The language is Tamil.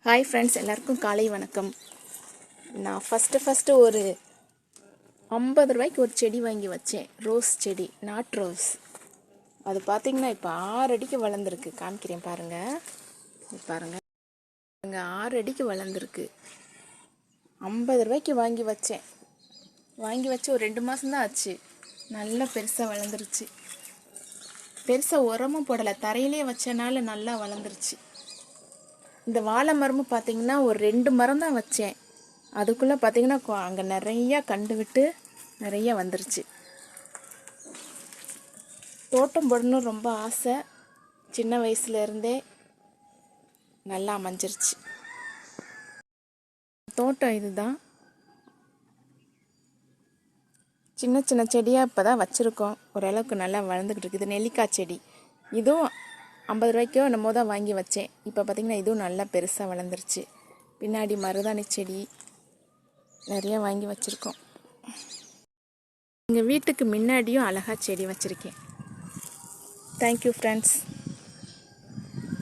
ஹாய் ஃப்ரெண்ட்ஸ், எல்லாருக்கும் காலை வணக்கம். நான் ஃபஸ்ட்டு ஒரு 50 ரூபாய்க்கு ஒரு செடி வாங்கி வச்சேன். ரோஸ் செடி, நாட் ரோஸ். அது பார்த்திங்கன்னா இப்போ 6 அடிக்கு வளர்ந்துருக்கு. காமிக்கிறேன் பாருங்கள். பாருங்கள், 6 அடிக்கு வளர்ந்துருக்கு. 50 ரூபாய்க்கு வாங்கி வச்சேன். வாங்கி வச்சு ஒரு 2 மாதம்தான் ஆச்சு. நல்லா பெருசாக வளர்ந்துருச்சு. பெருசாக உரமும் போடலை, தரையிலே வச்சனால நல்லா வளர்ந்துருச்சு. இந்த வாழை மரமும் பார்த்திங்கன்னா ஒரு 2 மரம் தான் வச்சேன். அதுக்குள்ளே பார்த்திங்கன்னா அங்கே நிறையா கண்டு விட்டு நிறையா வந்துருச்சு. தோட்டம் போடணும் ரொம்ப ஆசை. சின்ன வயசுலேருந்தே நல்லா அமைஞ்சிருச்சு. தோட்டம் இதுதான். சின்ன சின்ன செடியாக இப்போ தான் வச்சுருக்கோம். ஓரளவுக்கு நல்லா வளர்ந்துக்கிட்டு இருக்குது. நெல்லிக்காய் செடி இதுவும் 50 ரூபாய்க்கோ என்னமோ தான் வாங்கி வச்சேன். இப்போ பார்த்திங்கன்னா இதுவும் நல்லா பெருசாக வளர்ந்துருச்சு. பின்னாடி மருதாணி செடி நிறையா வாங்கி வச்சுருக்கோம். எங்கள் வீட்டுக்கு முன்னாடியும் அழகாக செடி வச்சுருக்கேன். Thank you friends.